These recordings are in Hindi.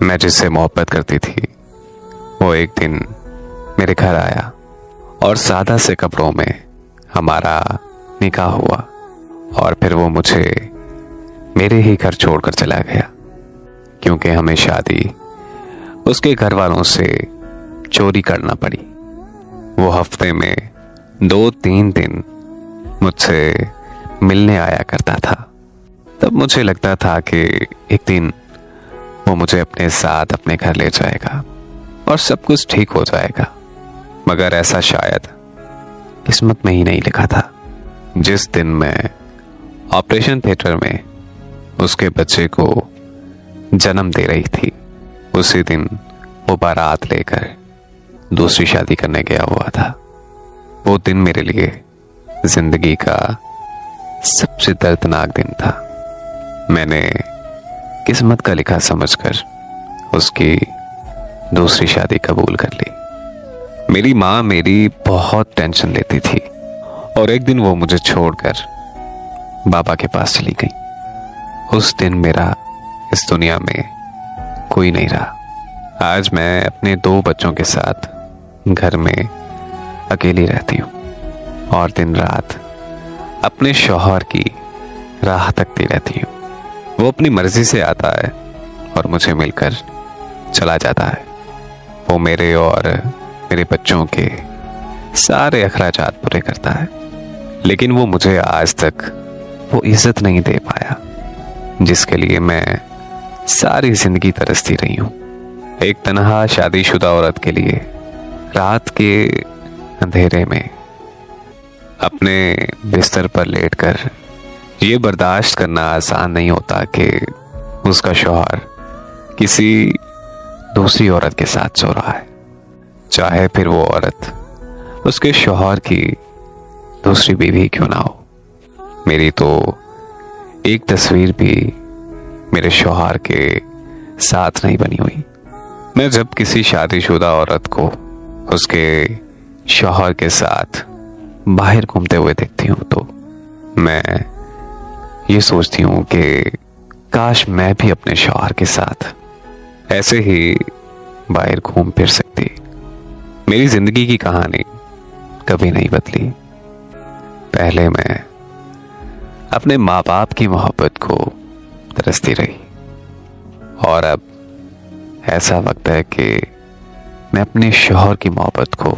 मैं जिससे मोहब्बत करती थी वो एक दिन मेरे घर आया और सादा से कपड़ों में हमारा निकाह हुआ और फिर वो मुझे मेरे ही घर छोड़कर चला गया, क्योंकि हमें शादी उसके घर वालों से चोरी करना पड़ी। वो हफ्ते में 2-3 दिन मुझसे मिलने आया करता था। तब मुझे लगता था कि एक दिन वो मुझे अपने साथ अपने घर ले जाएगा और सब कुछ ठीक हो जाएगा, मगर ऐसा शायद किस्मत में ही नहीं लिखा था। जिस दिन मैं ऑपरेशन थिएटर में उसके बच्चे को जन्म दे रही थी, उसी दिन वो बारात लेकर दूसरी शादी करने गया हुआ था। वो दिन मेरे लिए जिंदगी का सबसे दर्दनाक दिन था। मैंने किस्मत का लिखा समझकर उसकी दूसरी शादी कबूल कर ली। मेरी माँ मेरी बहुत टेंशन लेती थी और एक दिन वो मुझे छोड़कर बाबा के पास चली गई। उस दिन मेरा इस दुनिया में कोई नहीं रहा। आज मैं अपने 2 बच्चों के साथ घर में अकेली रहती हूँ और दिन रात अपने शौहर की राह तकती रहती हूँ। वो अपनी मर्जी से आता है और मुझे मिलकर चला जाता है। वो मेरे और मेरे बच्चों के सारे अखराजात पूरे करता है, लेकिन वो मुझे आज तक वो इज्जत नहीं दे पाया जिसके लिए मैं सारी जिंदगी तरसती रही हूँ। एक तन्हा शादीशुदा औरत के लिए रात के अंधेरे में अपने बिस्तर पर लेटकर ये बर्दाश्त करना आसान नहीं होता कि उसका शौहर किसी दूसरी औरत के साथ सो रहा है, चाहे फिर वो औरत उसके शौहर की दूसरी बीवी क्यों ना हो। मेरी तो एक तस्वीर भी मेरे शौहर के साथ नहीं बनी हुई। मैं जब किसी शादीशुदा औरत को उसके शौहर के साथ बाहर घूमते हुए देखती हूँ तो मैं ये सोचती हूँ कि काश मैं भी अपने शौहर के साथ ऐसे ही बाहर घूम फिर सकती। मेरी जिंदगी की कहानी कभी नहीं बदली। पहले मैं अपने माँ बाप की मोहब्बत को तरसती रही और अब ऐसा वक्त है कि मैं अपने शौहर की मोहब्बत को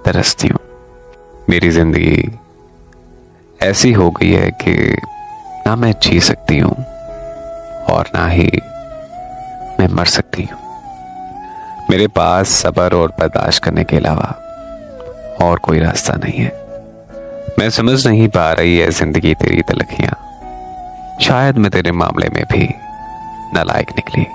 तरसती हूँ। मेरी जिंदगी ऐसी हो गई है कि ना मैं जी सकती हूँ और ना ही मैं मर सकती हूँ। मेरे पास सब्र और बर्दाश्त करने के अलावा और कोई रास्ता नहीं है। मैं समझ नहीं पा रही है जिंदगी तेरी तलखियां, शायद मैं तेरे मामले में भी नालायक निकली।